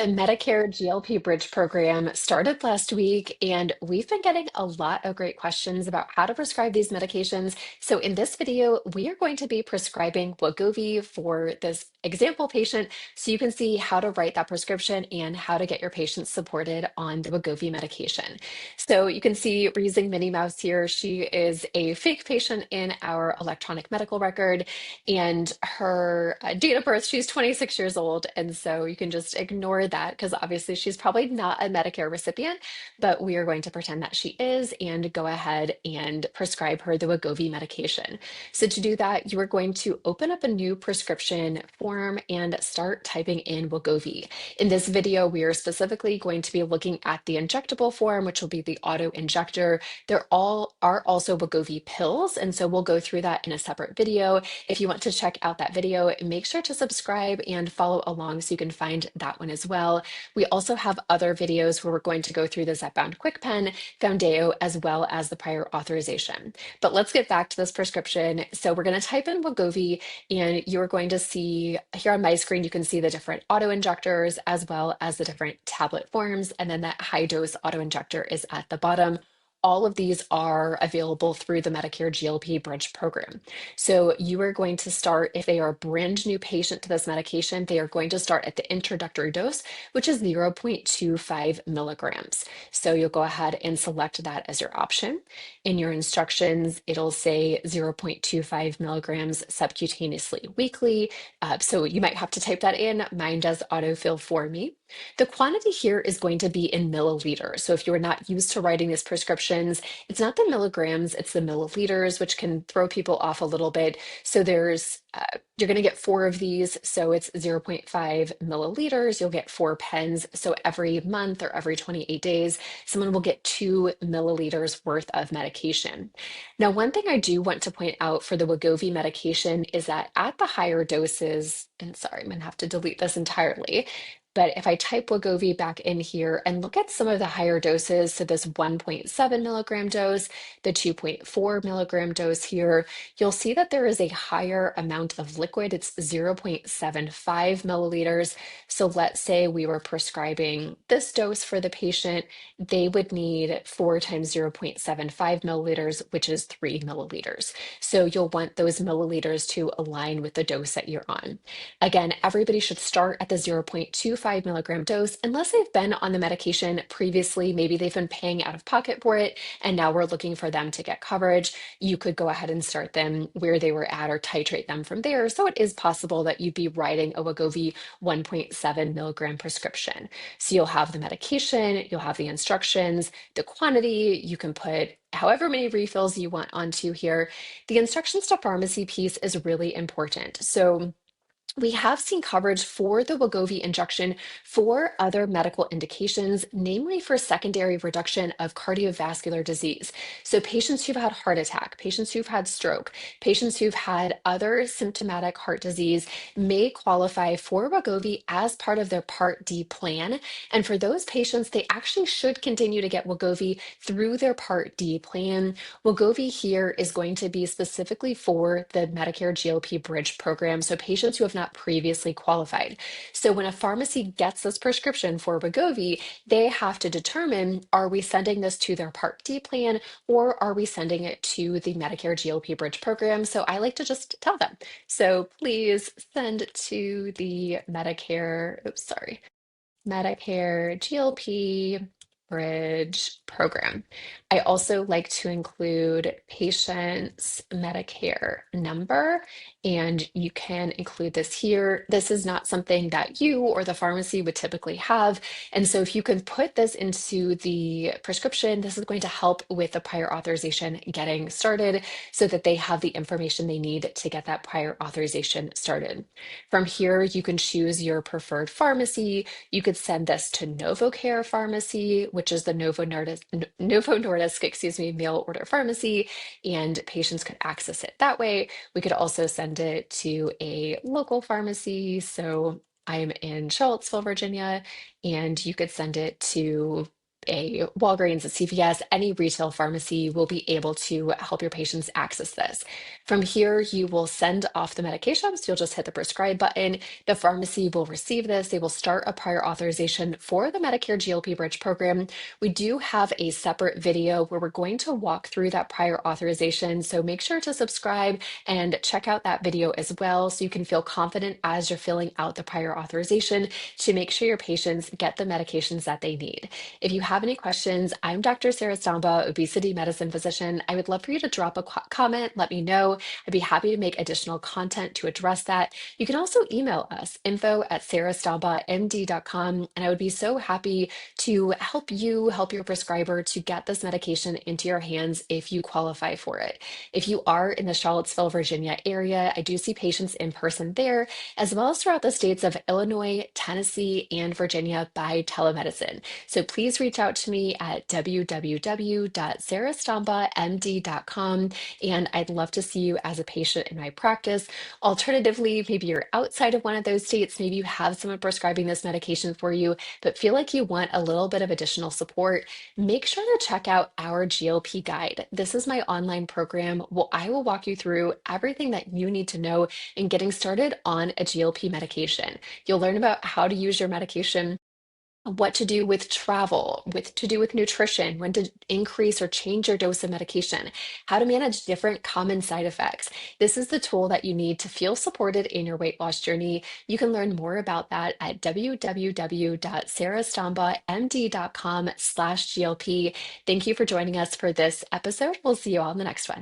The Medicare GLP Bridge program started last week, and we've been getting a lot of great questions about how to prescribe these medications. So, in this video, we are going to be prescribing Wegovy for this example patient so you can see how to write that prescription and how to get your patients supported on the Wegovy medication. So, you can see we're using Minnie Mouse here. She is a fake patient in our electronic medical record and her date of birth, she's 26 years old. And so you can just ignore that because obviously she's probably not a Medicare recipient, but we are going to pretend that she is and go ahead and prescribe her the Wegovy medication. So to do that, you are going to open up a new prescription form and start typing in Wegovy. In this video, we are specifically going to be looking at the injectable form, which will be the auto injector. There all are also Wegovy pills, and so we'll go through that in a separate video. If you want to check out that video, make sure to subscribe and follow along so you can find that one as well. We also have other videos where we're going to go through the Zepbound QuickPen, Foundeo, as well as the prior authorization. But let's get back to this prescription. So we're going to type in Wegovy, and you're going to see here on my screen, you can see the different auto injectors as well as the different tablet forms. And then that high dose auto injector is at the bottom. All of these are available through the Medicare GLP Bridge program. So you are going to start, if they are a brand new patient to this medication, they are going to start at the introductory dose, which is 0.25 milligrams. So you'll go ahead and select that as your option. In your instructions, it'll say 0.25 milligrams subcutaneously weekly. So you might have to type that in. Mine does autofill for me. The quantity here is going to be in milliliters. So if you are not used to writing these prescriptions, it's not the milligrams, it's the milliliters, which can throw people off a little bit. So you're going to get four of these. So it's 0.5 milliliters. You'll get four pens. So every month or every 28 days, someone will get 2 milliliters worth of medication. Now, one thing I do want to point out for the Wegovy medication is that at the higher doses, and sorry, I'm going to have to delete this entirely. But if I type Wegovy back in here and look at some of the higher doses, so this 1.7 milligram dose, the 2.4 milligram dose here, you'll see that there is a higher amount of liquid. It's 0.75 milliliters. So let's say we were prescribing this dose for the patient, they would need 4 times 0.75 milliliters, which is 3 milliliters. So you'll want those milliliters to align with the dose that you're on. Again, everybody should start at the 0.25 milligram dose unless they've been on the medication previously. Maybe they've been paying out of pocket for it, and now we're looking for them to get coverage. You could go ahead and start them where they were at or titrate them from there. So it is possible that you'd be writing a Wegovy 1.7 milligram prescription. So you'll have the medication, you'll have the instructions, the quantity, you can put however many refills you want onto here. The instructions to pharmacy piece is really important. So we have seen coverage for the Wegovy injection for other medical indications, namely for secondary reduction of cardiovascular disease. So patients who've had heart attack, patients who've had stroke, patients who've had other symptomatic heart disease may qualify for Wegovy as part of their Part D plan. And for those patients, they actually should continue to get Wegovy through their Part D plan. Wegovy here is going to be specifically for the Medicare GLP Bridge program. So patients who have not previously qualified. So when a pharmacy gets this prescription for Wegovy, they have to determine, are we sending this to their Part D plan or are we sending it to the Medicare GLP Bridge program? So I like to just tell them. So please send to the Medicare GLP Bridge program. I also like to include patient's Medicare number, and you can include this here. This is not something that you or the pharmacy would typically have. And so if you can put this into the prescription, this is going to help with the prior authorization getting started so that they have the information they need to get that prior authorization started. From here, you can choose your preferred pharmacy. You could send this to NovoCare Pharmacy, which is the Novo Nordisk, mail order pharmacy, and patients could access it that way. We could also send it to a local pharmacy. So I'm in Charlottesville, Virginia, and you could send it to a Walgreens, a CVS, any retail pharmacy will be able to help your patients access this. From here, you will send off the medications. You'll just hit the prescribe button. The pharmacy will receive this. They will start a prior authorization for the Medicare GLP Bridge program. We do have a separate video where we're going to walk through that prior authorization. So make sure to subscribe and check out that video as well so you can feel confident as you're filling out the prior authorization to make sure your patients get the medications that they need. If you have any questions, I'm Dr. Sarah Stamba, obesity medicine physician. I would love for you to drop a comment, let me know. I'd be happy to make additional content to address that. You can also email us, info@sarahstambamd.com, and I would be so happy to help you help your prescriber to get this medication into your hands if you qualify for it. If you are in the Charlottesville, Virginia area, I do see patients in person there, as well as throughout the states of Illinois, Tennessee, and Virginia by telemedicine. So please reach out to me at www.sarahstambamd.com, and I'd love to see you as a patient in my practice. Alternatively, maybe you're outside of one of those states, maybe you have someone prescribing this medication for you, but feel like you want a little bit of additional support. Make sure to check out our GLP guide. This is my online program. Well, I will walk you through everything that you need to know in getting started on a GLP medication. You'll learn about how to use your medication, what to do with travel, with to do with nutrition, when to increase or change your dose of medication, how to manage different common side effects. This is the tool that you need to feel supported in your weight loss journey. You can learn more about that at www.sarahstambamd.com/GLP. Thank you for joining us for this episode. We'll see you all in the next one.